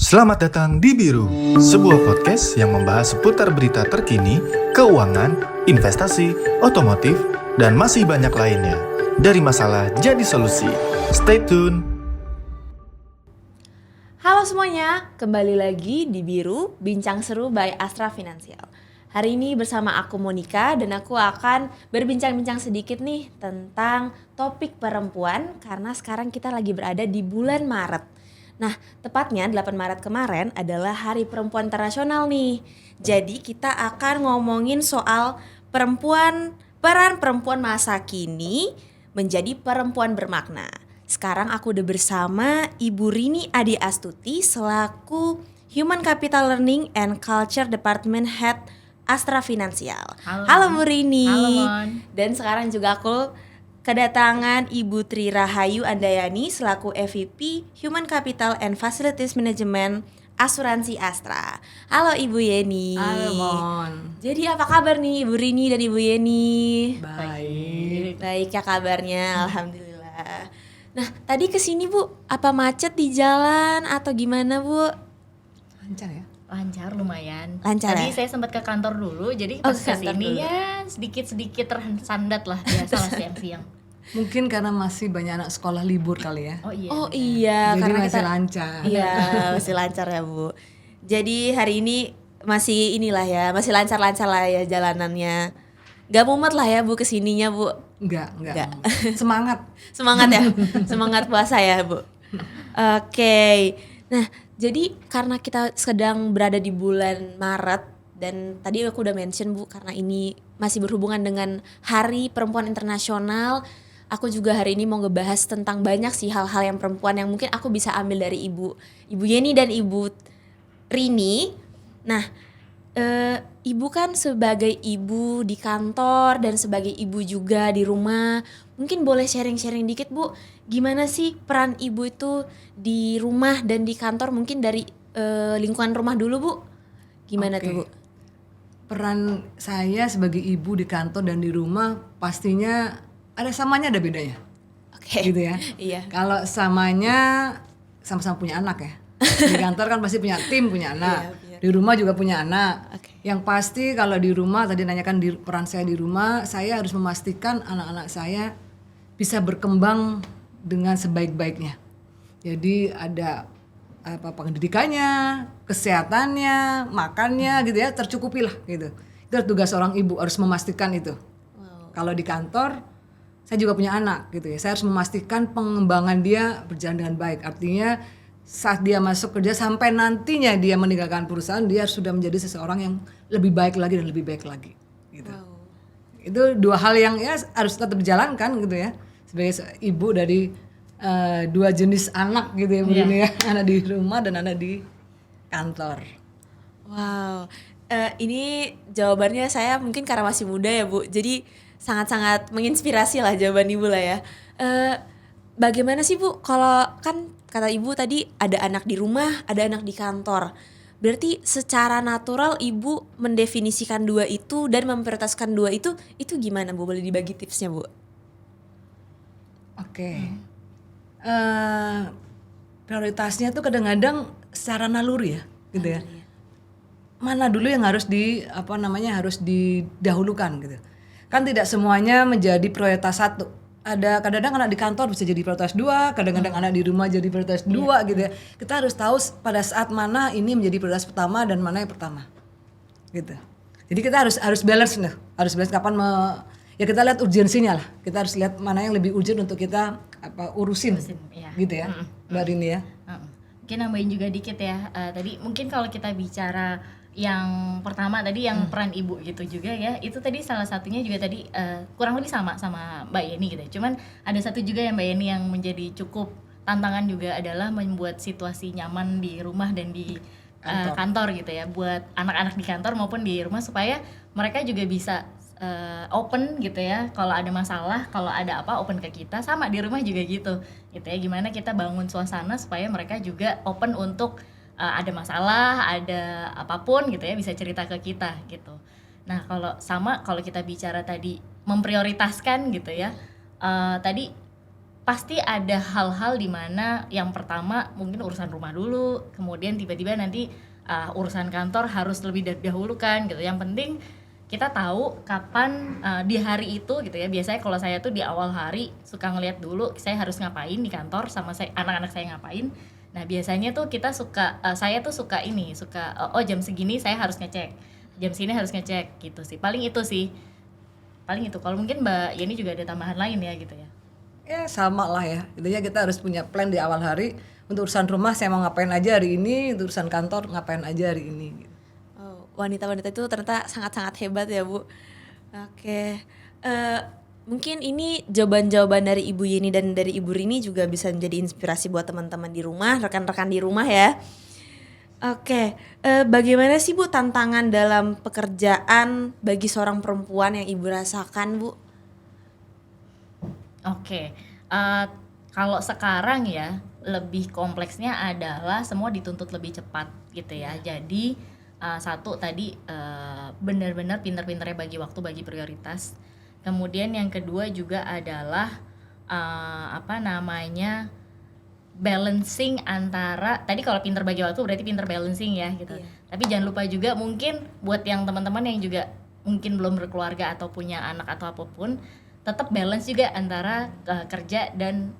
Selamat datang di Biru, sebuah podcast yang membahas seputar berita terkini, keuangan, investasi, otomotif, dan masih banyak lainnya. Dari masalah jadi solusi. Stay tune. Halo semuanya, kembali lagi di Biru, Bincang Seru by Astra Finansial. Hari ini bersama aku Monica dan aku akan berbincang-bincang sedikit nih tentang topik perempuan karena sekarang kita lagi berada di bulan Maret. Nah, tepatnya 8 Maret kemarin adalah Hari Perempuan Internasional nih. Jadi kita akan ngomongin soal peran perempuan masa kini menjadi perempuan bermakna. Sekarang aku udah bersama Ibu Rini Adi Astuti selaku Human Capital Learning and Culture Department Head Astra Finansial. Halo Bu Rini. Halo Mon. Dan sekarang juga aku kedatangan Ibu Tri Rahayu Andayani selaku EVP Human Capital and Facilities Management Asuransi Astra. Halo Ibu Yeni. Halo Mon. Jadi apa kabar nih Ibu Rini dan Ibu Yeni? Baik. Baik ya kabarnya, alhamdulillah. Nah tadi kesini Bu, apa macet di jalan atau gimana Bu? Lancar ya? Lancar lumayan. Lancar Tadi ya? saya sempat ke kantor dulu, jadi Oh, pas ke kantor kesini dulu. ya sedikit-sedikit tersandat lah, biasalah siang-siang. Mungkin karena masih banyak anak sekolah libur kali ya. Oh iya. Oh benar. iya, Jadi karena masih lancar. Iya, masih lancar ya Bu. Jadi hari ini masih inilah ya, masih lancar-lancar lah ya jalanannya. Gak mumet lah ya Bu kesininya Bu. Enggak. Enggak. Semangat. Semangat ya, semangat puasa ya Bu. Oke, nah jadi karena kita sedang berada di bulan Maret dan tadi aku udah mention Bu karena ini masih berhubungan dengan Hari Perempuan Internasional. Aku juga hari ini mau ngebahas tentang banyak sih hal-hal yang perempuan yang mungkin aku bisa ambil dari Ibu Yeni dan Ibu Rini. Nah, Ibu kan sebagai ibu di kantor dan sebagai ibu juga di rumah, mungkin boleh sharing-sharing dikit Bu, gimana sih peran ibu itu di rumah dan di kantor, mungkin dari lingkungan rumah dulu Bu, gimana Oke. tuh Bu? Peran saya sebagai ibu di kantor dan di rumah pastinya ada samanya ada bedanya. Oke. Gitu ya. Iya. Kalau samanya sama-sama punya anak ya. Di kantor kan pasti punya tim, punya anak. Iya, Di rumah juga punya anak. Oke. Yang pasti kalau di rumah, tadi nanyakan di peran saya di rumah, saya harus memastikan anak-anak saya bisa berkembang dengan sebaik-baiknya. Jadi ada apa pendidikannya, kesehatannya, makannya gitu ya, tercukupi lah gitu. Itu tugas seorang ibu, harus memastikan itu. Kalau di kantor saya juga punya anak gitu ya. Saya harus memastikan pengembangan dia berjalan dengan baik. Artinya saat dia masuk kerja sampai nantinya dia meninggalkan perusahaan, dia sudah menjadi seseorang yang lebih baik lagi dan lebih baik lagi gitu. Itu dua hal yang ya harus tetap dijalankan gitu ya. Sebagai ibu dari dua jenis anak gitu ya Bu Rini ya. Anak di rumah dan anak di kantor. Wow, ini jawabannya saya mungkin karena masih muda ya Bu, jadi sangat-sangat menginspirasi lah jawaban Ibu lah ya. Bagaimana sih Bu, kalau kan kata Ibu tadi ada anak di rumah, ada anak di kantor. Berarti secara natural Ibu mendefinisikan dua itu dan memprioritaskan dua itu gimana Bu? Boleh dibagi tipsnya Bu? Oke. Prioritasnya tuh kadang-kadang secara naluri ya gitu ya. Mana dulu yang harus harus didahulukan gitu. Kan tidak semuanya menjadi prioritas satu. Ada kadang-kadang anak di kantor bisa jadi prioritas dua, kadang-kadang anak di rumah jadi prioritas dua gitu ya. Kita harus tahu pada saat mana ini menjadi prioritas pertama dan mana yang pertama. Gitu. Jadi kita harus balance nih. Harus balance kapan ya kita lihat urgensinya lah. Kita harus lihat mana yang lebih urgent untuk kita urusin Iya. gitu ya. Mbak Rini ya. Mungkin nambahin juga dikit ya. Tadi mungkin kalau kita bicara yang pertama tadi yang peran ibu gitu juga ya, itu tadi salah satunya juga tadi kurang lebih sama Mbak Yeni gitu ya. Cuman ada satu juga yang Mbak Yeni yang menjadi cukup tantangan juga adalah membuat situasi nyaman di rumah dan di kantor gitu ya, buat anak-anak di kantor maupun di rumah supaya mereka juga bisa open gitu ya, kalau ada masalah, kalau ada apa open ke kita, sama di rumah juga gitu ya, gimana kita bangun suasana supaya mereka juga open untuk ada masalah, ada apapun gitu ya, bisa cerita ke kita gitu. Nah kalau kita bicara tadi memprioritaskan gitu ya, tadi pasti ada hal-hal di mana yang pertama mungkin urusan rumah dulu, kemudian tiba-tiba nanti urusan kantor harus lebih dahulukan gitu. Yang penting kita tahu kapan di hari itu gitu ya. Biasanya kalau saya tuh di awal hari suka ngeliat dulu saya harus ngapain di kantor sama anak-anak saya ngapain. Nah biasanya tuh saya tuh suka oh jam segini saya harus ngecek, jam segini harus ngecek gitu sih. Paling itu. Kalau mungkin Mbak Yeni juga ada tambahan lain ya gitu ya. Ya sama lah ya, intinya kita harus punya plan di awal hari. Untuk urusan rumah saya mau ngapain aja hari ini, untuk urusan kantor ngapain aja hari ini gitu. Wanita-wanita itu ternyata sangat-sangat hebat ya Bu. Oke, mungkin ini jawaban-jawaban dari Ibu Yeni dan dari Ibu Rini juga bisa menjadi inspirasi buat teman-teman di rumah, rekan-rekan di rumah ya. Oke, bagaimana sih Bu tantangan dalam pekerjaan bagi seorang perempuan yang Ibu rasakan Bu? Oke, kalau sekarang ya lebih kompleksnya adalah semua dituntut lebih cepat gitu ya. Jadi satu tadi benar-benar pintar-pintarnya bagi waktu, bagi prioritas. Kemudian yang kedua juga adalah balancing antara tadi kalau pintar bagi waktu berarti pintar balancing ya gitu. Iya. Tapi jangan lupa juga mungkin buat yang teman-teman yang juga mungkin belum berkeluarga atau punya anak atau apapun, tetap balance juga antara kerja dan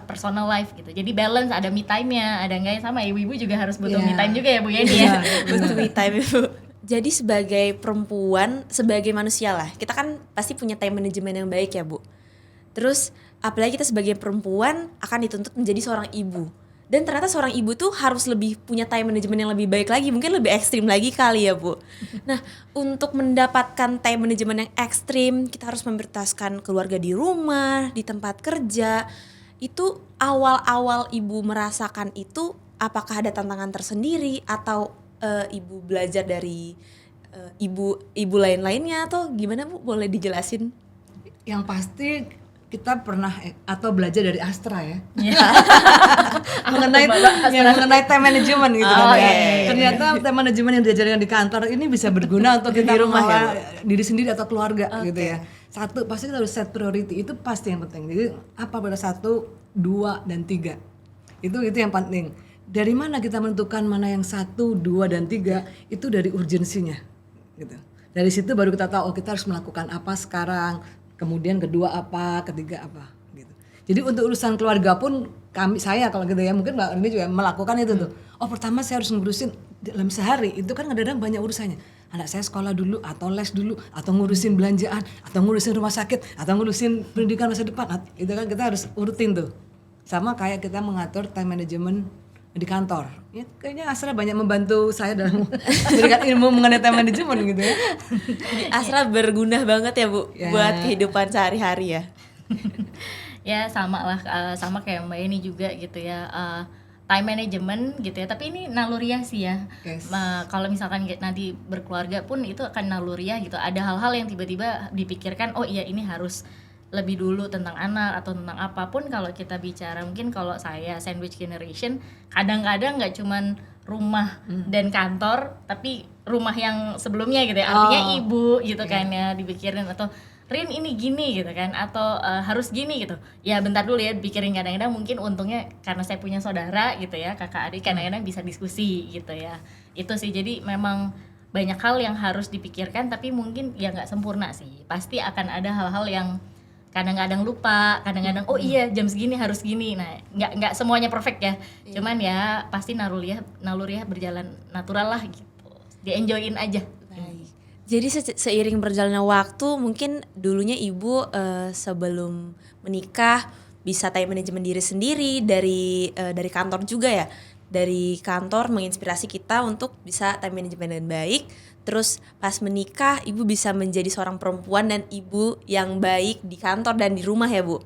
personal life gitu. Jadi balance, ada me time-nya, ada enggak, sama ibu-ibu juga harus butuh me time juga ya Bu Yeni ya. Butuh me time Ibu. Jadi sebagai perempuan, sebagai manusia lah, kita kan pasti punya time management yang baik ya Bu. Terus apalagi kita sebagai perempuan akan dituntut menjadi seorang ibu. Dan ternyata seorang ibu tuh harus lebih punya time management yang lebih baik lagi, mungkin lebih ekstrim lagi kali ya Bu. Nah, untuk mendapatkan time management yang ekstrim, kita harus memprioritaskan keluarga di rumah, di tempat kerja. Itu awal-awal ibu merasakan itu, apakah ada tantangan tersendiri atau ibu belajar dari ibu lain-lainnya atau gimana Bu? Boleh dijelasin? Yang pasti kita pernah atau belajar dari Astra ya. mengenai time management gitu kan ya. Ternyata time management yang diajarkan di kantor ini bisa berguna untuk kita di rumah ya, diri sendiri atau keluarga gitu ya. Satu, pasti kita harus set priority, itu pasti yang penting. Jadi apa pada 1, 2, dan 3. Itu yang penting. Dari mana kita menentukan mana yang 1, 2, dan 3? Itu dari urgensinya gitu. Dari situ baru kita tahu kita harus melakukan apa sekarang, kemudian kedua apa, ketiga apa gitu. Jadi untuk urusan keluarga pun saya kalau gitu ya, mungkin Mbak Rini juga melakukan itu tuh. Oh pertama saya harus ngurusin dalam sehari, itu kan kadang-kadang banyak urusannya. Anak saya sekolah dulu, atau les dulu, atau ngurusin belanjaan, atau ngurusin rumah sakit, atau ngurusin pendidikan masa depan. Itu kan kita harus urutin tuh. Sama kayak kita mengatur time management di kantor. Ya, kayaknya Asra banyak membantu saya dalam memberikan ilmu mengenai time management gitu ya. Asra berguna banget ya Bu buat kehidupan sehari-hari ya. Ya sama lah, sama kayak Mbak Yeni juga gitu ya. Time management gitu ya, tapi ini naluriah sih ya. Yes. Kalau misalkan nanti berkeluarga pun itu akan naluriah gitu. Ada hal-hal yang tiba-tiba dipikirkan, oh iya ini harus lebih dulu tentang anak atau tentang apapun. Kalau kita bicara mungkin kalau saya sandwich generation, kadang-kadang nggak cuman rumah dan kantor, tapi rumah yang sebelumnya gitu ya, artinya ibu gitu kan ya dipikirin, atau Rin ini gini gitu kan, atau harus gini gitu ya, bentar dulu ya pikirin. Kadang-kadang mungkin untungnya karena saya punya saudara gitu ya, kakak adik, kadang-kadang bisa diskusi gitu ya. Itu sih, jadi memang banyak hal yang harus dipikirkan, tapi mungkin ya nggak sempurna sih, pasti akan ada hal-hal yang kadang-kadang lupa, kadang-kadang oh iya jam segini harus gini. Nah nggak semuanya perfect ya, cuman ya pasti naluriah berjalan natural lah gitu, di-enjoyin aja. Baik. Jadi seiring berjalannya waktu, mungkin dulunya ibu sebelum menikah bisa time management diri sendiri dari kantor juga ya. Dari kantor menginspirasi kita untuk bisa time management dengan baik. Terus pas menikah ibu bisa menjadi seorang perempuan dan ibu yang baik di kantor dan di rumah ya Bu.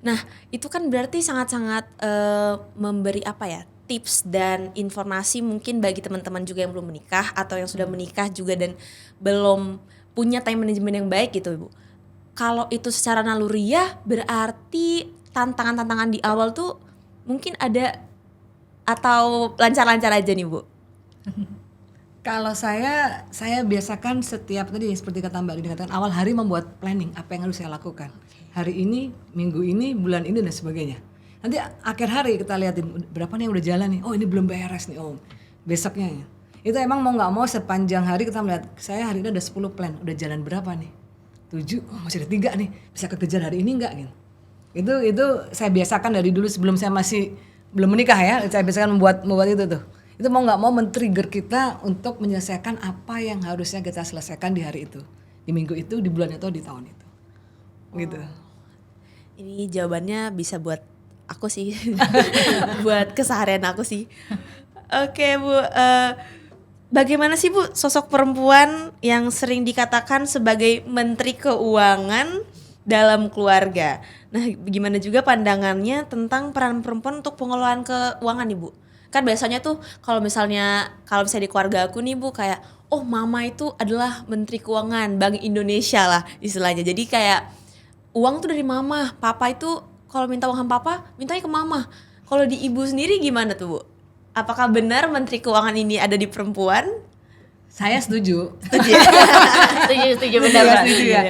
Nah itu kan berarti sangat-sangat memberi apa ya, tips dan informasi mungkin bagi teman-teman juga yang belum menikah atau yang sudah menikah juga dan belum punya time management yang baik gitu Ibu. Kalau itu secara naluriah berarti tantangan-tantangan di awal tuh mungkin ada atau lancar-lancar aja nih Bu? Kalau saya biasakan setiap tadi seperti kata Mbak Rini katakan, awal hari membuat planning apa yang harus saya lakukan. hari ini, minggu ini, bulan ini dan sebagainya. Nanti akhir hari kita liatin berapa nih yang udah jalan nih. Oh ini belum beres nih. Oh besoknya ya. Itu emang mau nggak mau sepanjang hari kita melihat saya hari ini ada 10 plan, udah jalan berapa nih? 7, oh, masih ada 3 nih, bisa kekejar hari ini nggak gitu. Itu saya biasakan dari dulu sebelum saya masih belum menikah ya, saya biasakan membuat itu tuh. Itu mau nggak mau men-trigger kita untuk menyelesaikan apa yang harusnya kita selesaikan di hari itu, di minggu itu, di bulan itu, di tahun itu, gitu. Ini jawabannya bisa buat aku sih, buat keseharian aku sih. Oke Bu, bagaimana sih Bu sosok perempuan yang sering dikatakan sebagai menteri keuangan dalam keluarga? Nah, gimana juga pandangannya tentang peran perempuan untuk pengelolaan keuangan nih Bu? Kan biasanya tuh kalau misalnya di keluarga aku nih Bu, kayak oh mama itu adalah menteri keuangan Bank Indonesia lah istilahnya. Jadi kayak uang tuh dari mama, papa itu kalau minta uang sama papa mintanya ke mama. Kalau di ibu sendiri gimana tuh Bu? Apakah benar menteri keuangan ini ada di perempuan? Saya setuju. Setuju benar Mbak. Setuju ya.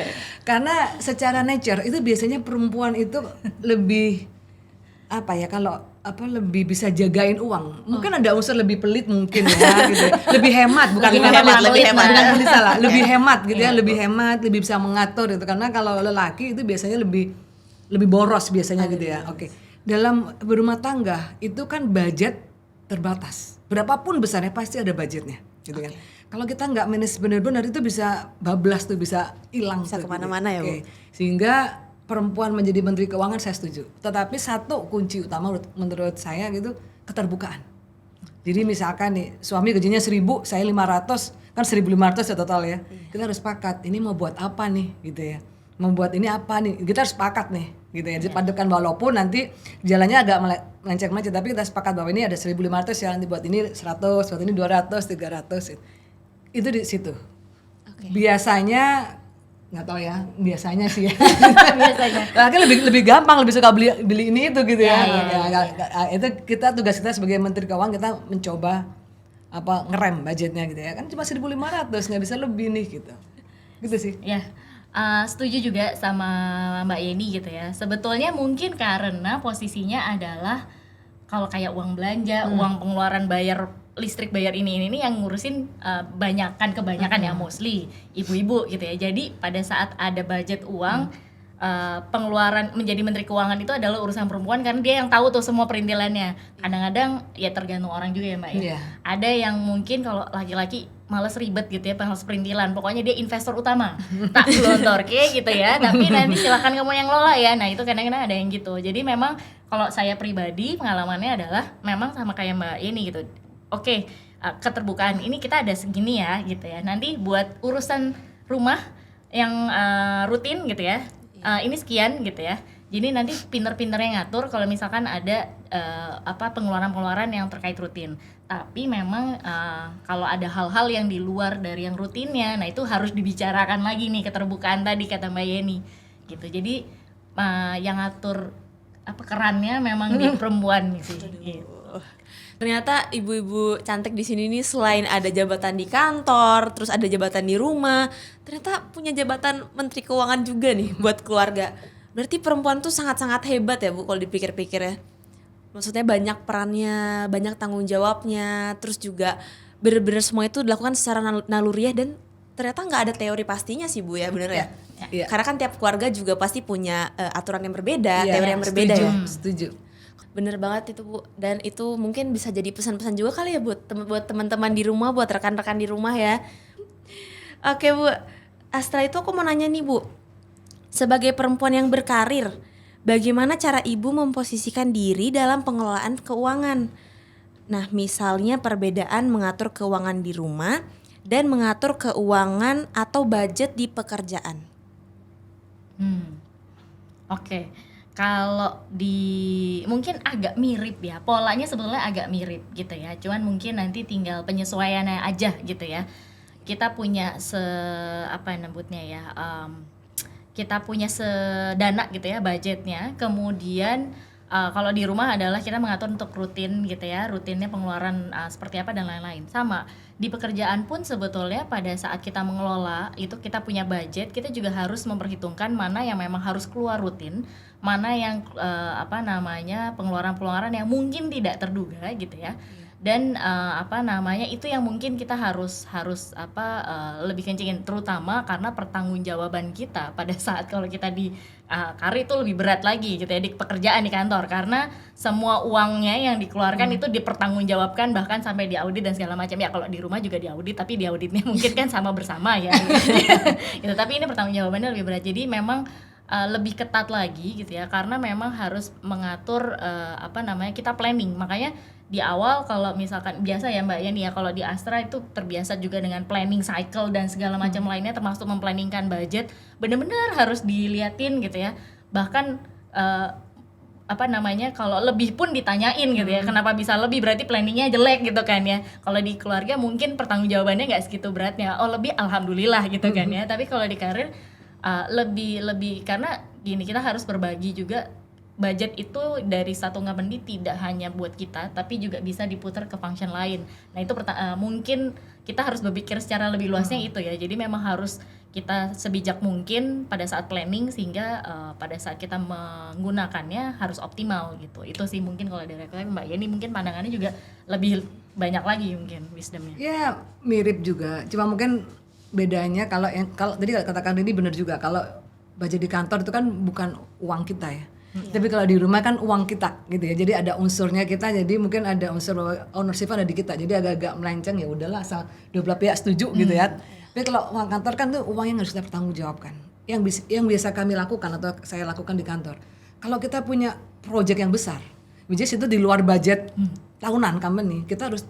Karena secara nature itu biasanya perempuan itu lebih apa ya, kalau apa lebih bisa jagain uang. Mungkin ada unsur lebih pelit mungkin ya gitu. Lebih hemat, bukan Lebih hemat, hemat, lebih hemat. bukan pelit, salah. Lebih hemat gitu ya, lebih hemat, lebih bisa mengatur gitu. Karena kalau lelaki itu biasanya lebih boros biasanya gitu ya. Oke. Dalam berumah tangga itu kan budget terbatas. Berapapun besarnya pasti ada budgetnya gitu kan. Kalau kita nggak manage benar-benar itu bisa bablas tuh, bisa hilang. Bisa tuh, kemana-mana ya, Bu. Oke. Sehingga perempuan menjadi menteri keuangan saya setuju. Tetapi satu kunci utama menurut saya gitu, keterbukaan. Jadi misalkan nih suami gajinya 1.000, saya 500, kan 1.500 ya total ya. Kita harus sepakat ini mau buat apa nih gitu ya. Membuat ini apa nih, kita harus sepakat nih gitu ya. Dipadukan walaupun nanti jalannya agak melenceng-melenceng, tapi kita sepakat bahwa ini ada 1.500 ya, nanti buat ini 100, buat ini 200, 300. Itu di situ. Biasanya nggak tahu ya, biasanya sih ya. Biasanya. Laki lebih gampang, lebih suka beli ini itu gitu ya. Ya. Itu tugas kita sebagai menteri keuangan, kita mencoba apa ngerem budgetnya gitu ya. Kan cuma 1.500, nggak bisa lebih nih gitu. Gitu sih. Ya, setuju juga sama Mbak Yeni gitu ya. Sebetulnya mungkin karena posisinya adalah kalau kayak uang belanja, uang pengeluaran bayar listrik, bayar ini yang ngurusin kebanyakan ya mostly ibu-ibu gitu ya. Jadi pada saat ada budget uang, pengeluaran menjadi menteri keuangan itu adalah urusan perempuan karena dia yang tahu tuh semua perintilannya. Kadang-kadang ya tergantung orang juga ya Mbak ya. Iya. Ada yang mungkin kalau laki-laki males ribet gitu ya, males perintilan. Pokoknya dia investor utama. Tak gelontor gitu ya. Tapi nanti silakan kamu yang lola ya. Nah, itu kadang-kadang ada yang gitu. Jadi memang kalau saya pribadi pengalamannya adalah memang sama kayak Mbak ini gitu. Oke, keterbukaan ini kita ada segini ya gitu ya. Nanti buat urusan rumah yang rutin gitu ya. Ini sekian gitu ya. Jadi nanti pinter-pinternya ngatur kalau misalkan ada pengeluaran-pengeluaran yang terkait rutin. Tapi memang kalau ada hal-hal yang di luar dari yang rutinnya, nah itu harus dibicarakan lagi nih, keterbukaan tadi kata Mbak Yeni gitu. Jadi yang ngatur kerannya memang di perempuan sih. Gitu. Ternyata ibu-ibu cantik di sini nih selain ada jabatan di kantor, terus ada jabatan di rumah, ternyata punya jabatan menteri keuangan juga nih buat keluarga. Berarti perempuan tuh sangat-sangat hebat ya Bu kalau dipikir-pikir ya. Maksudnya banyak perannya, banyak tanggung jawabnya, terus juga bener-bener semua itu dilakukan secara naluriah dan ternyata nggak ada teori pastinya sih Bu ya, bener ya? Iya. Karena kan tiap keluarga juga pasti punya aturan yang berbeda, Iya, teori yang berbeda setuju, ya. Setuju. Bener banget itu Bu, dan itu mungkin bisa jadi pesan-pesan juga kali ya buat teman-teman di rumah, buat rekan-rekan di rumah ya. Oke Bu, setelah itu aku mau nanya nih Bu, sebagai perempuan yang berkarir, bagaimana cara ibu memposisikan diri dalam pengelolaan keuangan? Nah misalnya perbedaan mengatur keuangan di rumah dan mengatur keuangan atau budget di pekerjaan. Oke. Kalau mungkin agak mirip ya, polanya sebetulnya agak mirip gitu ya. Cuman mungkin nanti tinggal penyesuaiannya aja gitu ya. Kita punya kita punya sedana gitu ya budgetnya. Kemudian kalau di rumah adalah kita mengatur untuk rutin gitu ya, rutinnya pengeluaran seperti apa dan lain-lain. Sama di pekerjaan pun sebetulnya pada saat kita mengelola itu kita punya budget, kita juga harus memperhitungkan mana yang memang harus keluar rutin, mana yang pengeluaran-pengeluaran yang mungkin tidak terduga gitu ya. Dan itu yang mungkin kita harus lebih kencingin, terutama karena pertanggungjawaban kita pada saat kalau kita di karir itu lebih berat lagi gitu ya, di pekerjaan di kantor, karena semua uangnya yang dikeluarkan itu dipertanggungjawabkan bahkan sampai diaudit dan segala macam ya. Kalau di rumah juga diaudit, tapi diauditnya mungkin kan sama bersama ya gitu. Tapi ini pertanggungjawabannya lebih berat, jadi memang lebih ketat lagi gitu ya, karena memang harus mengatur kita planning. Makanya di awal kalau misalkan biasa ya Mbak Yani ya, kalau di Astra itu terbiasa juga dengan planning cycle dan segala macam lainnya, termasuk memplanningkan budget, benar-benar harus diliatin gitu ya. Bahkan kalau lebih pun ditanyain gitu ya, kenapa bisa lebih, berarti planningnya jelek gitu kan ya. Kalau di keluarga mungkin pertanggungjawabannya nggak segitu beratnya, oh lebih alhamdulillah gitu kan ya. Tapi kalau di karir lebih karena gini, kita harus berbagi juga. Budget itu dari satu company tidak hanya buat kita, tapi juga bisa diputar ke function lain. Nah itu mungkin kita harus berpikir secara lebih luasnya itu ya. Jadi memang harus kita sebijak mungkin pada saat planning, sehingga pada saat kita menggunakannya harus optimal gitu. Itu sih mungkin kalau dari Mbak Yani mungkin pandangannya juga lebih banyak lagi mungkin wisdomnya. Ya mirip juga, cuma mungkin bedanya kalau tadi katakan ini benar juga, kalau budget di kantor itu kan bukan uang kita ya. Tapi kalau di rumah kan uang kita gitu ya, jadi ada unsurnya kita, jadi mungkin ada unsur ownership ada di kita, jadi agak-agak melenceng, ya udahlah asal dua belah pihak setuju gitu ya. Tapi kalau uang kantor kan tuh uang yang harus kita pertanggungjawabkan, yang biasa kami lakukan atau saya lakukan di kantor. Kalau kita punya project yang besar, which is itu di luar budget tahunan company, kita harus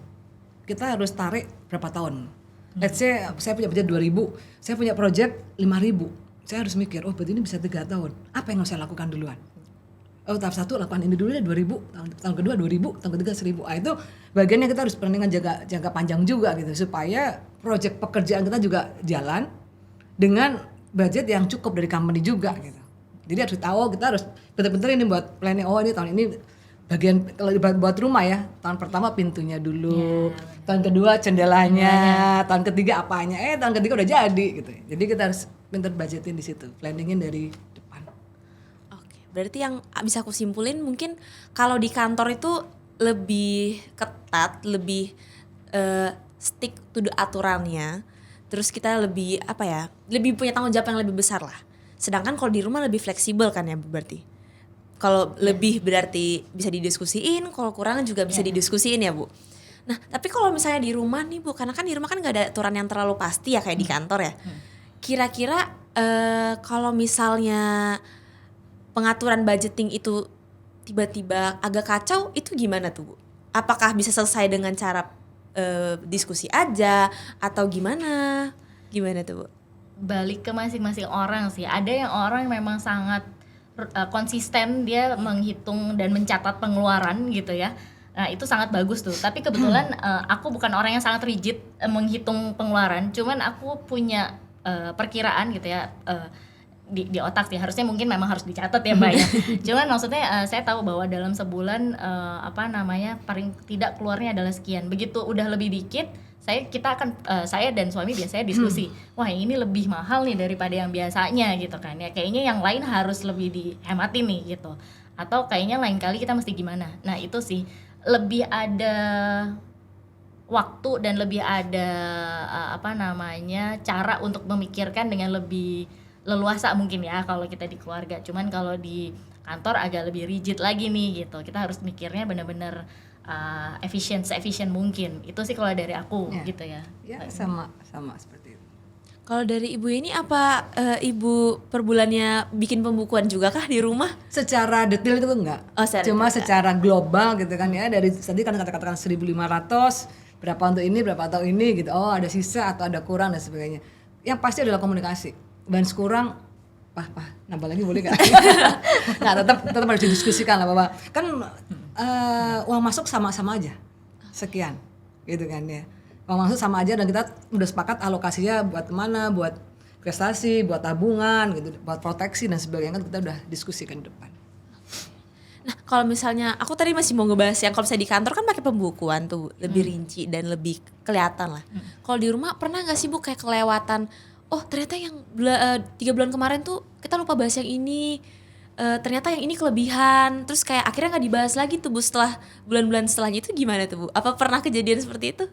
tarik berapa tahun. Let's say saya punya budget 2.000, saya punya project 5.000, saya harus mikir, oh berarti ini bisa 3 tahun, apa yang harus saya lakukan duluan? Oh tahap 1 lakukan ini dulu ya 2.000, tahun kedua 2.000, tahun ketiga 1.000. Itu bagiannya kita harus planning jangka panjang juga gitu, supaya project pekerjaan kita juga jalan dengan budget yang cukup dari company juga gitu. Jadi harus tahu, kita harus betul-betul ini buat planning, oh ini tahun ini bagian, kalau buat rumah ya, tahun pertama pintunya dulu, tahun kedua jendelanya, tahun ketiga apanya, tahun ketiga udah jadi gitu. Jadi kita harus pintar budgetin di situ, planningin dari depan. Berarti yang bisa aku simpulin mungkin kalau di kantor itu lebih ketat, lebih stick to the aturannya. Terus kita lebih lebih punya tanggung jawab yang lebih besar lah. Sedangkan kalau di rumah lebih fleksibel kan ya berarti. Kalau lebih berarti bisa didiskusiin, kalau kurang juga bisa didiskusiin ya Bu. Nah tapi kalau misalnya di rumah nih Bu, karena kan di rumah kan gak ada aturan yang terlalu pasti ya kayak di kantor ya. Kira-kira kalau misalnya pengaturan budgeting itu tiba-tiba agak kacau, itu gimana tuh Bu? Apakah bisa selesai dengan cara diskusi aja atau gimana? Gimana tuh Bu? Balik ke masing-masing orang sih. Ada yang orang yang memang sangat konsisten, dia menghitung dan mencatat pengeluaran gitu ya. Nah itu sangat bagus tuh. Tapi kebetulan aku bukan orang yang sangat rigid menghitung pengeluaran. Cuman aku punya perkiraan gitu ya. Di otak sih, harusnya mungkin memang harus dicatat ya Mbak ya. Cuman maksudnya saya tahu bahwa dalam sebulan paling tidak keluarnya adalah sekian. Begitu udah lebih dikit, saya dan suami biasanya diskusi, wah ini lebih mahal nih daripada yang biasanya gitu kan ya, kayaknya yang lain harus lebih dihematin nih gitu, atau kayaknya lain kali kita mesti gimana. Nah itu sih lebih ada waktu dan lebih ada cara untuk memikirkan dengan lebih leluasa mungkin ya kalau kita di keluarga. Cuman kalau di kantor agak lebih rigid lagi nih gitu, kita harus mikirnya benar-benar efisien mungkin. Itu sih kalau dari aku gitu ya. Ya sama seperti itu. Kalau dari Ibu ini apa Ibu per bulannya bikin pembukuan juga kah di rumah? Secara detail itu enggak. Cuma secara global gitu kan ya, dari tadi kan katakan 1.500, berapa untuk ini, berapa untuk ini gitu. Oh ada sisa atau ada kurang dan sebagainya. Yang pasti adalah komunikasi. Dan sekurang, nambah lagi boleh gak? Nah tetap harus didiskusikan lah Bapak. Kan uang masuk sama-sama aja, sekian gitu kan ya. Uang masuk sama aja dan kita udah sepakat alokasinya buat kemana, buat investasi, buat tabungan gitu, buat proteksi dan sebagainya, kan kita udah diskusikan di depan. Nah kalau misalnya aku tadi masih mau ngebahas yang kalau misalnya di kantor kan pakai pembukuan tuh lebih rinci dan lebih kelihatan lah. Kalau di rumah pernah nggak sih Bu kayak kelewatan? Oh ternyata yang 3 bulan kemarin tuh kita lupa bahas yang ini. Ternyata yang ini kelebihan. Terus kayak akhirnya nggak dibahas lagi tuh Bu setelah bulan-bulan setelahnya itu gimana tuh Bu? Apa pernah kejadian seperti itu?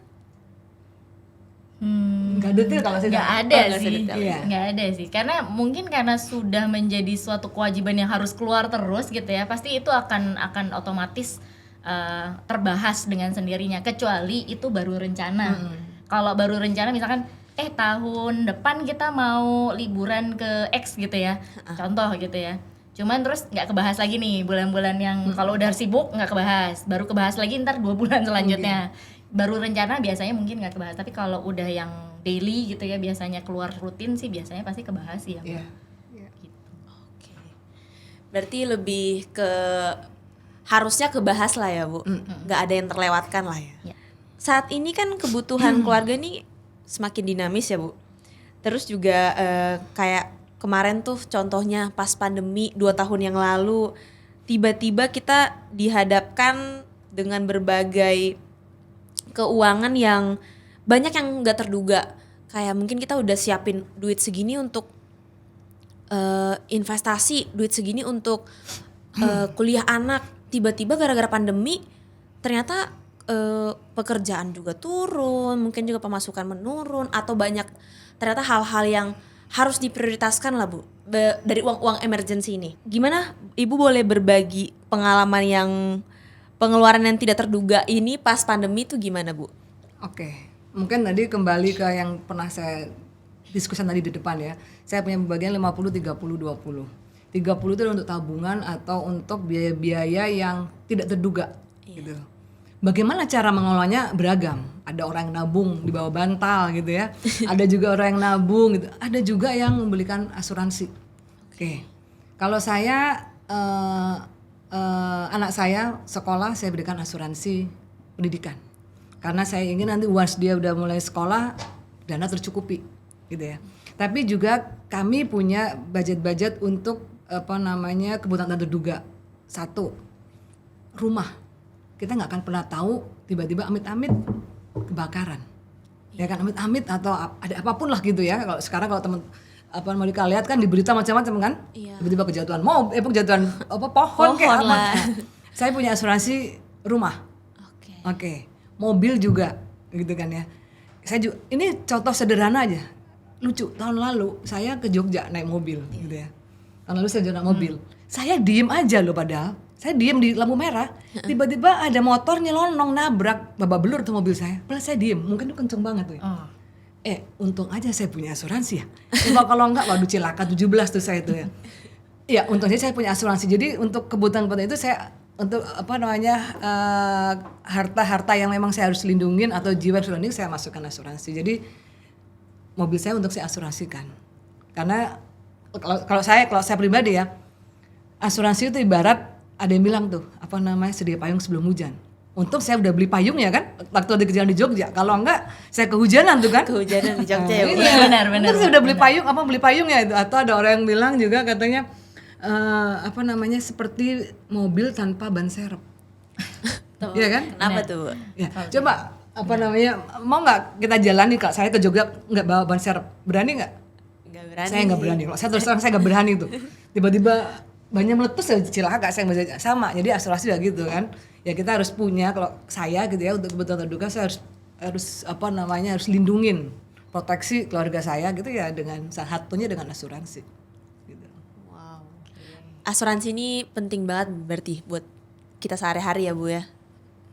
Nggak detail kalau saya Nggak Oh, ada nggak sih, sedetail. Iya. nggak ada sih. Karena mungkin karena sudah menjadi suatu kewajiban yang harus keluar terus gitu ya. Pasti itu akan otomatis terbahas dengan sendirinya. Kecuali itu baru rencana. Kalau baru rencana misalkan tahun depan kita mau liburan ke X gitu ya, contoh gitu ya. Cuman terus nggak kebahas lagi nih bulan-bulan yang kalau udah sibuk nggak kebahas, baru kebahas lagi ntar 2 bulan selanjutnya. Baru rencana biasanya mungkin nggak kebahas, tapi kalau udah yang daily gitu ya biasanya keluar rutin sih biasanya pasti kebahas sih ya. Iya. Oke. Berarti lebih ke harusnya kebahas lah ya Bu. Nggak ada yang terlewatkan lah ya. Ya. Saat ini kan kebutuhan keluarga nih semakin dinamis ya Bu. Terus juga kayak kemarin tuh contohnya pas pandemi 2 tahun yang lalu tiba-tiba kita dihadapkan dengan berbagai keuangan yang banyak yang nggak terduga. Kayak mungkin kita udah siapin duit segini untuk investasi, duit segini untuk kuliah anak. Tiba-tiba gara-gara pandemi ternyata pekerjaan juga turun, mungkin juga pemasukan menurun atau banyak ternyata hal-hal yang harus diprioritaskan lah Bu dari uang-uang emergency ini. Gimana Ibu boleh berbagi pengalaman yang pengeluaran yang tidak terduga ini pas pandemi itu gimana Bu? Oke, mungkin tadi kembali ke yang pernah saya diskusikan tadi di depan ya. Saya punya pembagian 50 30 20. 30 itu untuk tabungan atau untuk biaya-biaya yang tidak terduga gitu. Bagaimana cara mengelolanya beragam. Ada orang yang nabung di bawah bantal gitu ya. Ada juga orang yang nabung gitu. Ada juga yang membelikan asuransi. Oke. Kalau saya anak saya sekolah saya berikan asuransi pendidikan. Karena saya ingin nanti once dia udah mulai sekolah dana tercukupi gitu ya. Tapi juga kami punya budget-budget untuk kebutuhan tak terduga. 1, rumah. Kita nggak akan pernah tahu tiba-tiba amit-amit kebakaran. Ya kan amit-amit atau ada apapun lah gitu ya. Kalau sekarang kalau teman mereka lihat kan di berita macam-macam kan. Iya. Tiba-tiba kejatuhan kejatuhan pohon kayak apa. lah. Saya punya asuransi rumah. Oke. Oke, mobil juga gitu kan ya. Saya juga, ini contoh sederhana aja. Lucu, tahun lalu saya ke Jogja naik mobil gitu ya. Tahun lalu saya naik mobil. Saya diem aja loh padahal. Saya diem di lampu merah. Tiba-tiba ada motor nyelonong nabrak babak belur tuh mobil saya. Padahal saya diem, mungkin itu kenceng banget tuh. Oh. Untung aja saya punya asuransi ya. Coba kalau enggak waduh cilaka 17 tuh saya tuh ya. Ya, untungnya saya punya asuransi. Jadi untuk kebutuhan itu saya untuk harta-harta yang memang saya harus lindungin atau jiwa harus lindungin saya masukkan asuransi. Jadi mobil saya untuk saya asuransikan. Karena kalau saya pribadi ya, asuransi itu ibarat ada yang bilang tuh sedia payung sebelum hujan. Untung saya udah beli payung ya kan waktu ada kejadian di Jogja. Kalau enggak saya kehujanan tuh kan. Kehujanan di Jogja ya Bu. Iya benar. Untung saya udah beli payung ya itu. Atau ada orang yang bilang juga katanya seperti mobil tanpa ban serep. Iya kan? Kenapa tuh Bu? Ya, coba mau nggak kita jalani Kak? Saya ke Jogja nggak bawa ban serep, berani nggak? Nggak berani. Saya nggak berani. Saya terus terang saya nggak berani tuh. Tiba-tiba banyak meletus ya cilaka saya sama. Jadi asuransi juga gitu kan. Ya kita harus punya kalau saya gitu ya untuk kebutuhan terduga saya harus harus lindungin proteksi keluarga saya gitu ya dengan salah satunya dengan asuransi. Gitu. Wow. Asuransi ini penting banget berarti buat kita sehari-hari ya Bu ya.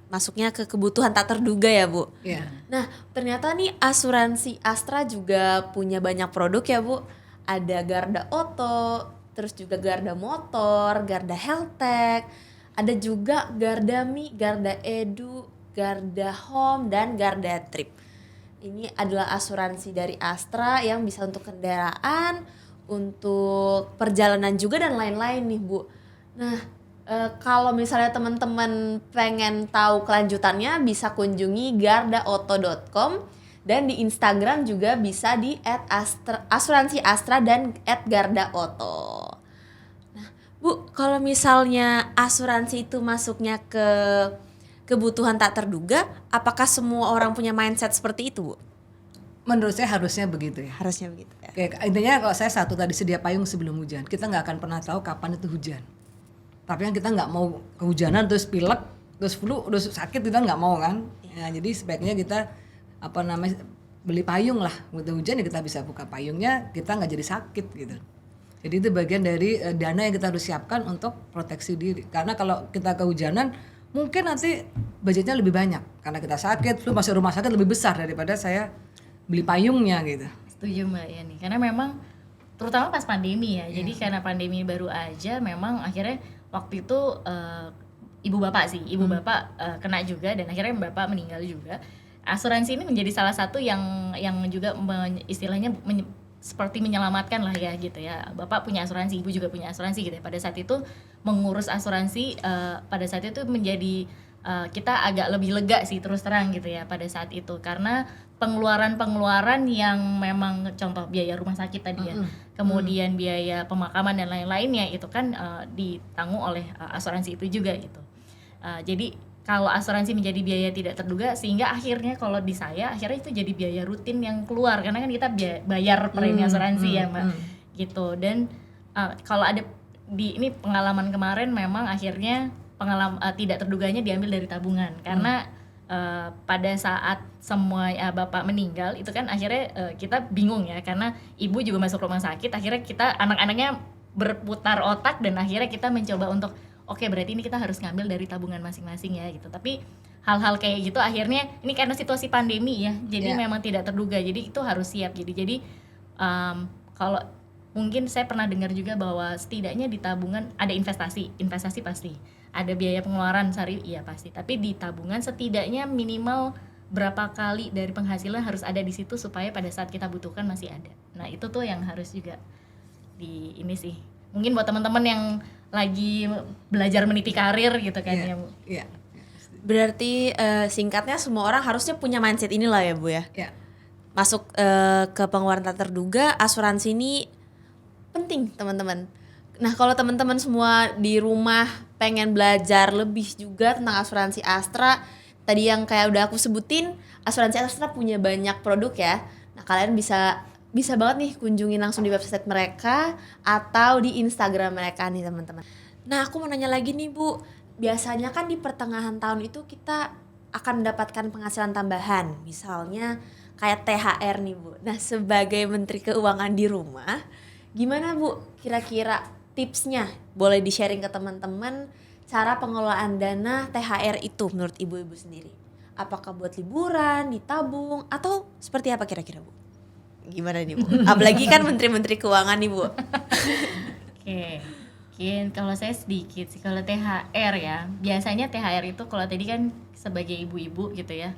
Masuknya ke kebutuhan tak terduga ya Bu. Iya. Nah ternyata nih asuransi Astra juga punya banyak produk ya Bu. Ada Garda Auto, terus juga Garda Motor, Garda Health Tech, ada juga Garda Mi, Garda Edu, Garda Home, dan Garda Trip. Ini adalah asuransi dari Astra yang bisa untuk kendaraan, untuk perjalanan juga dan lain-lain nih Bu. Nah kalau misalnya teman-teman pengen tahu kelanjutannya bisa kunjungi gardaauto.com dan di Instagram juga bisa di @asuransi Astra dan @gardaauto. Nah Bu, kalau misalnya asuransi itu masuknya ke kebutuhan tak terduga, apakah semua orang punya mindset seperti itu, Bu? Menurut saya harusnya begitu ya. Harusnya begitu ya. Kayak intinya kalau saya satu tadi, sedia payung sebelum hujan. Kita nggak akan pernah tahu kapan itu hujan. Tapi kan kita nggak mau kehujanan terus pilek, terus flu, terus sakit, kita nggak mau kan. Ya, jadi sebaiknya kita beli payung lah. Waktu hujan ya kita bisa buka payungnya, kita nggak jadi sakit gitu. Jadi itu bagian dari dana yang kita harus siapkan untuk proteksi diri. Karena kalau kita kehujanan, mungkin nanti budgetnya lebih banyak. Karena kita sakit, flu masuk rumah sakit lebih besar daripada saya beli payungnya gitu. Setuju Mbak Yani, karena memang terutama pas pandemi ya. Jadi karena pandemi baru aja, memang akhirnya waktu itu ibu bapak kena juga, dan akhirnya bapak meninggal juga. Asuransi ini menjadi salah satu yang juga istilahnya seperti menyelamatkan lah ya gitu ya. Bapak punya asuransi, ibu juga punya asuransi gitu ya. Pada saat itu mengurus asuransi pada saat itu menjadi kita agak lebih lega sih, terus terang gitu ya pada saat itu, karena pengeluaran yang memang contoh biaya rumah sakit tadi ya, kemudian biaya pemakaman dan lain-lainnya itu kan ditanggung oleh asuransi itu juga gitu. Jadi kalau asuransi menjadi biaya tidak terduga, sehingga akhirnya kalau di saya akhirnya itu jadi biaya rutin yang keluar, karena kan kita bayar premi asuransi ya Mbak gitu. Dan kalau ada ini pengalaman kemarin, memang akhirnya tidak terduganya diambil dari tabungan, karena pada saat semua bapak meninggal itu kan akhirnya kita bingung ya, karena ibu juga masuk rumah sakit. Akhirnya kita anak-anaknya berputar otak, dan akhirnya kita mencoba untuk oke, berarti ini kita harus ngambil dari tabungan masing-masing ya gitu. Tapi hal-hal kayak gitu akhirnya ini karena situasi pandemi ya, jadi memang tidak terduga, jadi itu harus siap. Jadi kalau mungkin saya pernah dengar juga bahwa setidaknya di tabungan ada investasi pasti ada biaya pengeluaran sehari, iya pasti, tapi di tabungan setidaknya minimal berapa kali dari penghasilan harus ada di situ, supaya pada saat kita butuhkan masih ada. Nah itu tuh yang harus juga di ini sih, mungkin buat teman-teman yang lagi belajar meniti karir gitu kan ya Bu. Iya. Berarti singkatnya semua orang harusnya punya mindset inilah ya Bu ya. Iya. Masuk ke pengeluaran tak terduga, asuransi ini penting teman-teman. Nah kalau teman-teman semua di rumah pengen belajar lebih juga tentang asuransi Astra, tadi yang kayak udah aku sebutin, asuransi Astra punya banyak produk ya. Nah kalian bisa banget nih kunjungin langsung di website mereka atau di Instagram mereka nih teman-teman. Nah aku mau nanya lagi nih Bu, biasanya kan di pertengahan tahun itu kita akan mendapatkan penghasilan tambahan, misalnya kayak THR nih Bu. Nah sebagai Menteri Keuangan di rumah, gimana Bu kira-kira tipsnya? Boleh di-sharing ke teman-teman cara pengelolaan dana THR itu menurut ibu-ibu sendiri. Apakah buat liburan, ditabung, atau seperti apa kira-kira Bu? Gimana nih Bu? Apalagi kan menteri-menteri keuangan nih Bu. Oke. Mungkin kalau saya sedikit sih, kalau THR ya, biasanya THR itu kalau tadi kan sebagai ibu-ibu gitu ya,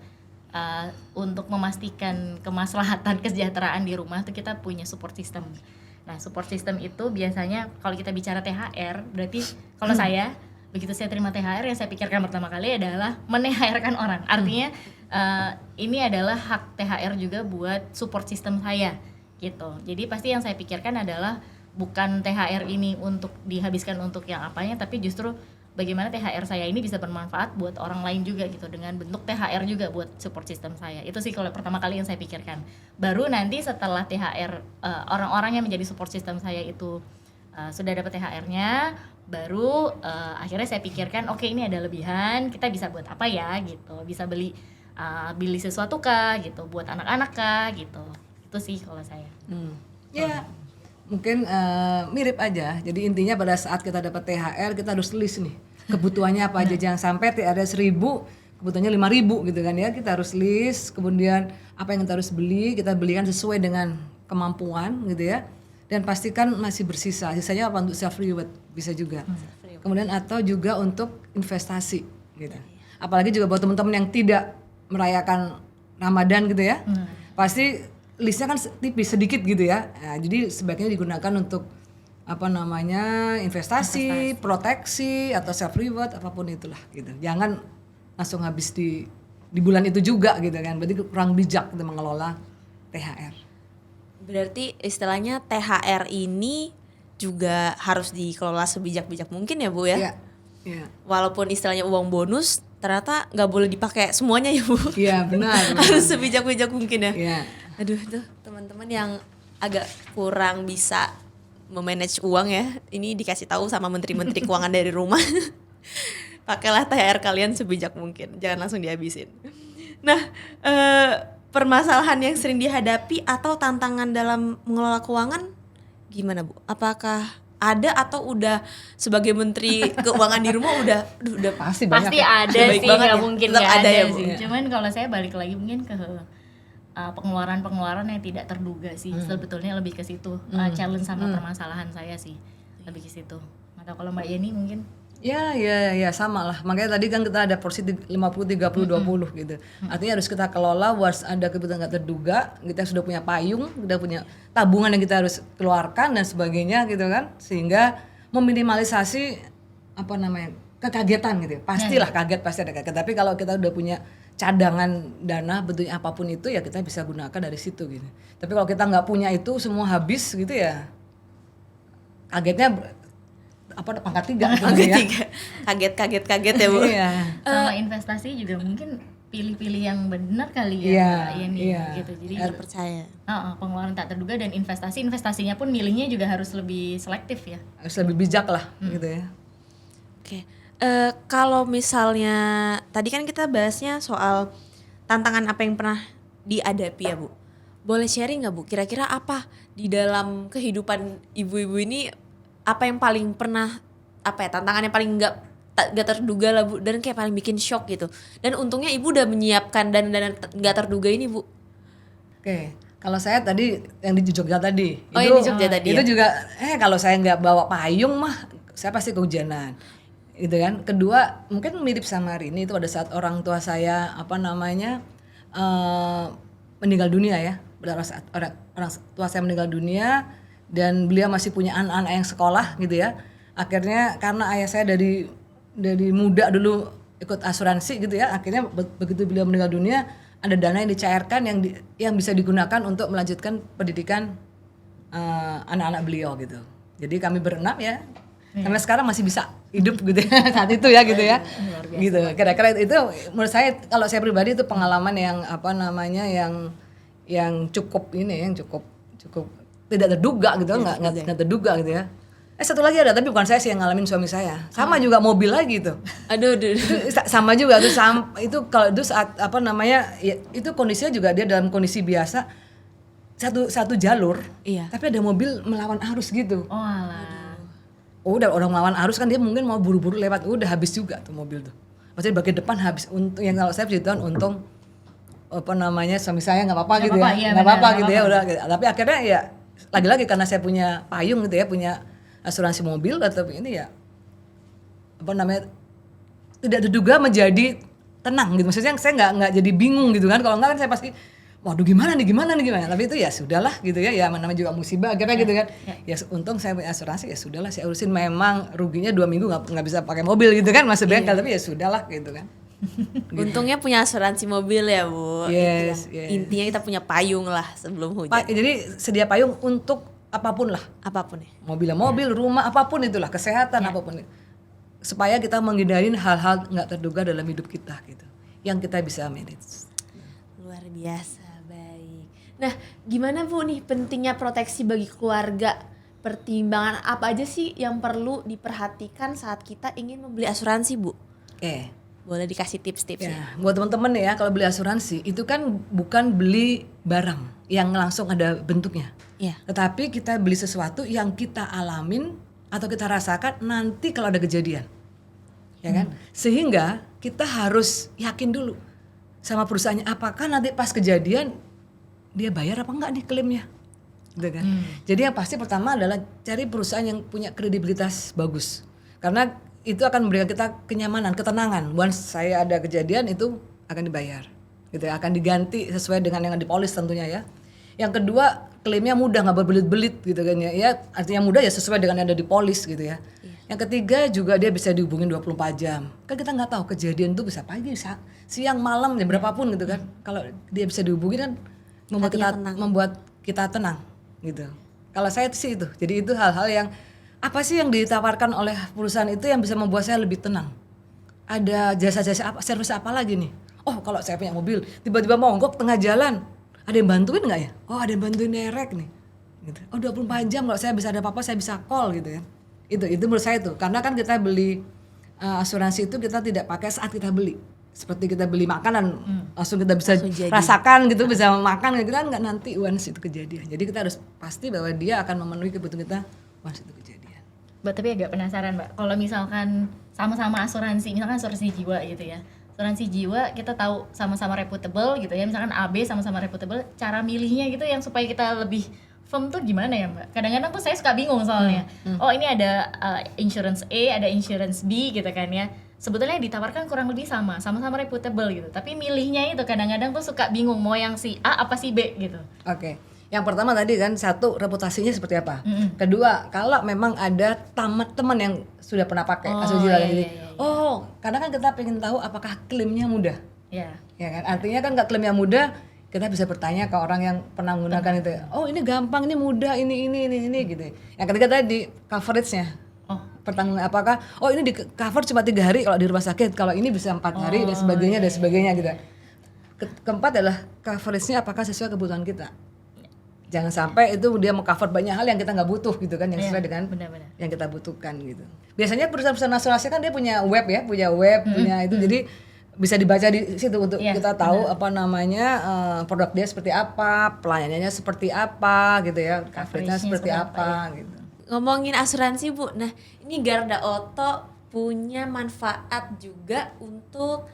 untuk memastikan kemaslahatan kesejahteraan di rumah tuh kita punya support system. Nah support system itu biasanya kalau kita bicara THR, berarti kalau saya begitu saya terima THR, yang saya pikirkan pertama kali adalah men-THR-kan orang. Artinya ini adalah hak THR juga buat support system saya gitu. Jadi pasti yang saya pikirkan adalah bukan THR ini untuk dihabiskan untuk yang apanya, tapi justru bagaimana THR saya ini bisa bermanfaat buat orang lain juga gitu, dengan bentuk THR juga buat support system saya. Itu sih kalau pertama kali yang saya pikirkan. Baru nanti setelah THR orang-orang yang menjadi support system saya itu sudah dapat THR-nya, baru akhirnya saya pikirkan oke, ini ada lebihan, kita bisa buat apa ya gitu. Bisa beli sesuatu kah gitu, buat anak-anak kah gitu. Itu sih kalau saya. Ya mungkin mirip aja. Jadi intinya pada saat kita dapat THR, kita harus list nih kebutuhannya apa aja. Jangan sampai THR 1.000 kebutuhannya 5.000 gitu kan ya. Kita harus list, kemudian apa yang kita harus beli, kita belikan sesuai dengan kemampuan gitu ya. Dan pastikan masih bersisa. Sisanya apa, untuk self reward bisa juga. Kemudian atau juga untuk investasi gitu. Apalagi juga buat teman-teman yang tidak merayakan Ramadan gitu ya. Pasti listnya kan tipis sedikit gitu ya. Nah, jadi sebaiknya digunakan untuk investasi, proteksi atau self reward, apapun itulah gitu. Jangan langsung habis di bulan itu juga gitu kan. Berarti kurang bijak gitu mengelola THR. Berarti istilahnya THR ini juga harus dikelola sebijak-bijak mungkin ya Bu ya. Iya. Iya. Walaupun istilahnya uang bonus, ternyata nggak boleh dipakai semuanya ya Bu. Iya, benar. Harus sebijak-bijak mungkin ya. Iya. Aduh tuh teman-teman yang agak kurang bisa memanage uang ya, ini dikasih tahu sama menteri-menteri keuangan dari rumah. Pakailah THR kalian sebijak mungkin, jangan langsung dihabisin. Nah, permasalahan yang sering dihadapi atau tantangan dalam mengelola keuangan gimana Bu? Apakah ada atau udah sebagai menteri keuangan di rumah udah Pasti banyak. Pasti ya. ada Baik sih, banget nggak ya. mungkin Tetap nggak ada ada ya, Bu? sih. Iya. Cuman kalau saya balik lagi mungkin ke pengeluaran yang sih, sebetulnya lebih ke situ. Challenge sama permasalahan saya sih, lebih ke situ. Atau kalau Mbak Yeni mungkin? Ya sama lah. Makanya tadi kan kita ada porsi 50, 30, 20 gitu. Artinya harus kita kelola, once ada kebutuhan nggak terduga, kita sudah punya payung, kita punya tabungan yang kita harus keluarkan dan sebagainya gitu kan. Sehingga meminimalisasi kekagetan gitu. Pastilah kaget, pasti ada kaget. Tapi kalau kita udah punya cadangan dana bentuknya apapun itu ya kita bisa gunakan dari situ gitu. Tapi kalau kita nggak punya itu semua habis gitu ya kagetnya pangkat 3 Kaget ya. tiga. Kaget ya Bu. Iya. Sama investasi juga mungkin pilih-pilih yang benar kali ya, Iya, Mbak Yeni, iya. gitu. Jadi Percaya. pengeluaran tak terduga dan investasinya pun milihnya juga harus lebih selektif ya. Harus lebih bijak lah gitu ya. Oke, kalau misalnya tadi kan kita bahasnya soal tantangan apa yang pernah dihadapi ya Bu. Boleh sharing nggak Bu? Kira-kira apa di dalam kehidupan ibu-ibu ini apa yang paling pernah tantangan yang paling nggak terduga lah Bu dan kayak paling bikin shock gitu. Dan untungnya ibu udah menyiapkan dan nggak terduga ini Bu. Oke. Kalau saya tadi yang di Jogja tadi, Oh, yang di Jogja tadi itu ya? juga kalau saya nggak bawa payung mah saya pasti kehujanan. Gitu kan. Kedua, mungkin mirip sama Rini itu pada saat orang tua saya meninggal dunia ya. Pada saat orang tua saya meninggal dunia dan beliau masih punya anak-anak yang sekolah gitu ya. Akhirnya karena ayah saya dari muda dulu ikut asuransi gitu ya. Akhirnya begitu beliau meninggal dunia ada dana yang dicairkan yang bisa digunakan untuk melanjutkan pendidikan anak-anak beliau gitu. Jadi kami berenam ya. Sampai sekarang masih bisa hidup gitu ya saat itu ya gitu ya. Gitu. Kira-kira itu menurut saya kalau saya pribadi itu pengalaman yang yang cukup tidak terduga gitu, nggak terduga gitu ya. Satu lagi ada tapi bukan saya sih yang ngalamin suami saya. Sama juga mobil lagi tuh. Aduh. Itu sama juga tuh itu kalau itu saat ya, itu kondisinya juga dia dalam kondisi biasa satu jalur. Iya. Tapi ada mobil melawan arus gitu. Oh alah. Udah orang melawan arus kan dia mungkin mau buru-buru lewat, udah habis juga tuh mobil tuh. Maksudnya bagian depan habis. Untung yang kalau saya ceritakan untung suami saya nggak apa-apa gitu ya. Iya, Nggak apa-apa benar, gitu nggak ya udah. Tapi akhirnya ya lagi-lagi karena saya punya payung gitu ya, punya asuransi mobil atau ini ya tidak terduga menjadi tenang gitu. Maksudnya saya nggak jadi bingung gitu kan. Kalau nggak kan saya pasti waduh gimana nih. Tapi itu ya sudahlah gitu ya. Ya namanya juga musibah akhirnya gitu kan. Ya untung saya punya asuransi ya sudahlah saya urusin. Memang ruginya 2 minggu nggak bisa pakai mobil gitu kan masuk bengkel tapi ya sudahlah gitu kan. Untungnya punya asuransi mobil ya Bu. Yes. Intinya kita punya payung lah sebelum hujan. Jadi sedia payung untuk apapun lah. Apapun ya. Mobil, rumah, apapun itulah, kesehatan apapun. Supaya kita menghindari hal-hal nggak terduga dalam hidup kita gitu. Yang kita bisa manage. Luar biasa, baik. Nah, gimana Bu nih pentingnya proteksi bagi keluarga? Pertimbangan apa aja sih yang perlu diperhatikan saat kita ingin membeli asuransi Bu? Oke. Boleh dikasih tips-tipsnya? Ya, buat teman-teman ya kalau beli asuransi itu kan bukan beli barang yang langsung ada bentuknya. Iya. Tetapi kita beli sesuatu yang kita alamin atau kita rasakan nanti kalau ada kejadian. Ya kan? Sehingga kita harus yakin dulu sama perusahaannya apakah nanti pas kejadian dia bayar apa enggak nih klaimnya. Gitu kan? Jadi yang pasti pertama adalah cari perusahaan yang punya kredibilitas bagus. Karena itu akan memberikan kita kenyamanan, ketenangan. Once saya ada kejadian itu akan dibayar. Gitu ya, akan diganti sesuai dengan yang dipolis tentunya ya. Yang kedua, klaimnya mudah, nggak berbelit-belit gitu kan ya. Ya artinya mudah ya sesuai dengan yang ada dipolis gitu ya. Yang ketiga juga dia bisa dihubungin 24 jam. Kan kita nggak tahu kejadian itu bisa pagi, siang, malam, ya berapapun gitu kan. Kalau dia bisa dihubungin kan membuat kita tenang gitu. Kalau saya sih itu. Jadi itu hal-hal yang apa sih yang ditawarkan oleh perusahaan itu yang bisa membuat saya lebih tenang? Ada jasa-jasa apa, servis apa lagi nih? Oh kalau saya punya mobil, tiba-tiba mogok tengah jalan, ada yang bantuin nggak ya? Oh ada yang bantuin derek nih. Gitu. Oh 24 jam kalau saya bisa ada apa-apa saya bisa call gitu ya. Itu menurut saya tuh, karena kan kita beli asuransi itu kita tidak pakai saat kita beli. Seperti kita beli makanan langsung kita bisa rasakan gitu, bisa makan gitu kan, nggak nanti once itu kejadian. Jadi kita harus pasti bahwa dia akan memenuhi kebutuhan kita once itu kejadian. Mbak, tapi agak penasaran Mbak, kalau misalkan sama-sama asuransi, misalkan asuransi jiwa gitu ya, asuransi jiwa kita tahu sama-sama reputable gitu ya, misalkan AB sama-sama reputable, cara milihnya gitu yang supaya kita lebih firm tuh gimana ya Mbak? Kadang-kadang tuh saya suka bingung soalnya, oh ini ada insurance A, ada insurance B gitu kan ya, sebetulnya ditawarkan kurang lebih sama-sama reputable gitu, tapi milihnya itu kadang-kadang tuh suka bingung mau yang si A apa si B gitu. Oke. Yang pertama tadi kan, satu, reputasinya seperti apa. Kedua, kalau memang ada teman yang sudah pernah pakai asuransi gitu. Oh, karena kan kita pengen tahu apakah klaimnya mudah. Ya. Ya kan? Artinya kan nggak klaimnya mudah, kita bisa bertanya ke orang yang pernah menggunakan itu. Oh, ini gampang, ini mudah, ini gitu. Yang ketiga tadi, coverage-nya. Pertanggung apakah ini di cover cuma 3 hari kalau di rumah sakit, kalau ini bisa 4 hari dan sebagainya gitu. Keempat adalah coverage-nya apakah sesuai kebutuhan kita. Jangan sampai itu dia mengcover banyak hal yang kita nggak butuh gitu kan, yang sesuai dengan yang kita butuhkan gitu. Biasanya perusahaan-perusahaan asuransi kan dia punya web, punya itu, jadi bisa dibaca di situ untuk kita tahu apa namanya produk dia seperti apa, pelayanannya seperti apa gitu ya, coverage-nya seperti apa gitu. Ngomongin asuransi Bu, nah ini Garda Auto punya manfaat juga untuk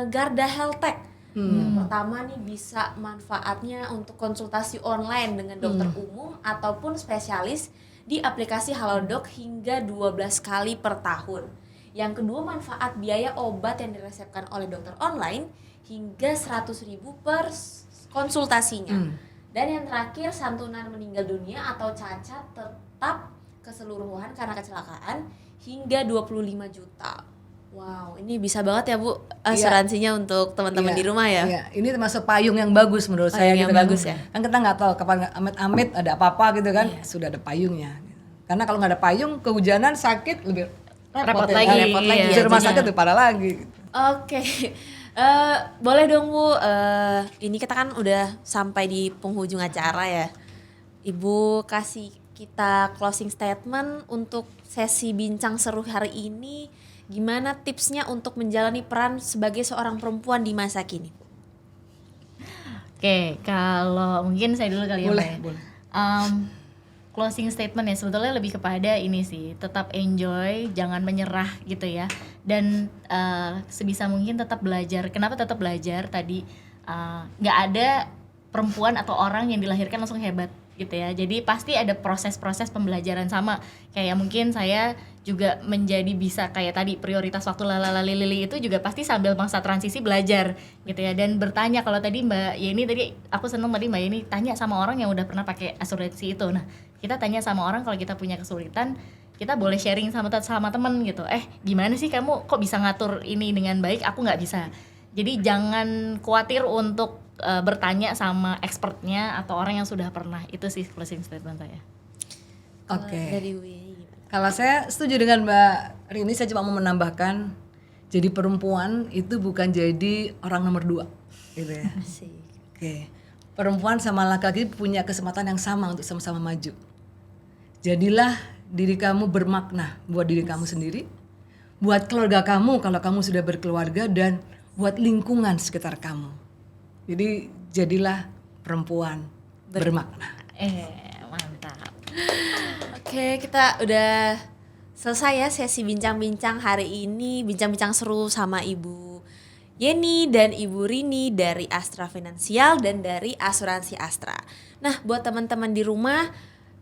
Garda Health Tech. Yang pertama nih bisa manfaatnya untuk konsultasi online dengan dokter umum ataupun spesialis di aplikasi Halodoc hingga 12 kali per tahun. Yang kedua, manfaat biaya obat yang diresepkan oleh dokter online hingga 100.000 per konsultasinya. Dan yang terakhir, santunan meninggal dunia atau cacat tetap keseluruhan karena kecelakaan hingga 25 juta. Wow, ini bisa banget ya Bu asuransinya untuk teman-teman di rumah ya. Iya, ini termasuk payung yang bagus menurut saya yang gitu bagus kan. ya. Kan kita nggak tahu kapan amit-amit ada apa-apa gitu kan, sudah ada payungnya. Karena kalau nggak ada payung, kehujanan sakit lebih repot lagi. Di rumah sakit lebih parah lagi. Oke. Boleh dong Bu, ini kita kan udah sampai di penghujung acara ya. Ibu kasih kita closing statement untuk sesi bincang seru hari ini. Gimana tipsnya untuk menjalani peran sebagai seorang perempuan di masa kini? Oke, kalau mungkin saya dulu kali ya. Boleh. Closing statement ya sebetulnya lebih kepada ini sih, tetap enjoy, jangan menyerah gitu ya. Dan sebisa mungkin tetap belajar. Kenapa tetap belajar? Tadi nggak ada perempuan atau orang yang dilahirkan langsung hebat gitu ya. Jadi pasti ada proses-proses pembelajaran, sama kayak mungkin saya juga menjadi bisa kayak tadi prioritas waktu lili itu juga pasti sambil masa transisi belajar gitu ya, dan bertanya. Kalau tadi Mbak Yeni tadi aku seneng tadi Mbak Yeni tanya sama orang yang udah pernah pakai asuransi itu. Nah, kita tanya sama orang kalau kita punya kesulitan, kita boleh sharing sama temen gitu. Gimana sih kamu kok bisa ngatur ini dengan baik, aku nggak bisa. Jadi jangan khawatir untuk bertanya sama expertnya atau orang yang sudah pernah. Itu sih closing statement saya. Oke. Dari Wi. Kalau saya setuju dengan Mbak Rini, saya cuma mau menambahkan, jadi perempuan itu bukan jadi orang nomor 2 gitu ya. Asik. Oke. Perempuan sama laki-laki punya kesempatan yang sama untuk sama-sama maju. Jadilah diri kamu bermakna buat diri kamu sendiri, buat keluarga kamu kalau kamu sudah berkeluarga, dan buat lingkungan sekitar kamu. Jadi jadilah perempuan bermakna. Mantap. Oke, kita udah selesai ya sesi bincang-bincang hari ini. Bincang-bincang seru sama Ibu Yeni dan Ibu Rini dari Astra Finansial dan dari Asuransi Astra. Nah, buat teman-teman di rumah,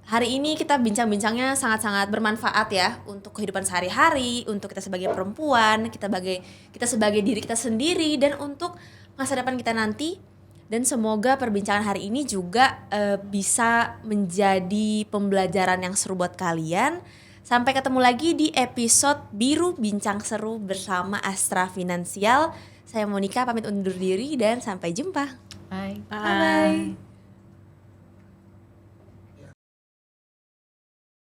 hari ini kita bincang-bincangnya sangat-sangat bermanfaat ya untuk kehidupan sehari-hari, untuk kita sebagai perempuan, kita sebagai diri kita sendiri, dan untuk masa depan kita nanti. Dan semoga perbincangan hari ini juga bisa menjadi pembelajaran yang seru buat kalian. Sampai ketemu lagi di episode Biru Bincang Seru bersama Astra Finansial. Saya Monica pamit undur diri dan sampai jumpa. Bye. Bye-bye.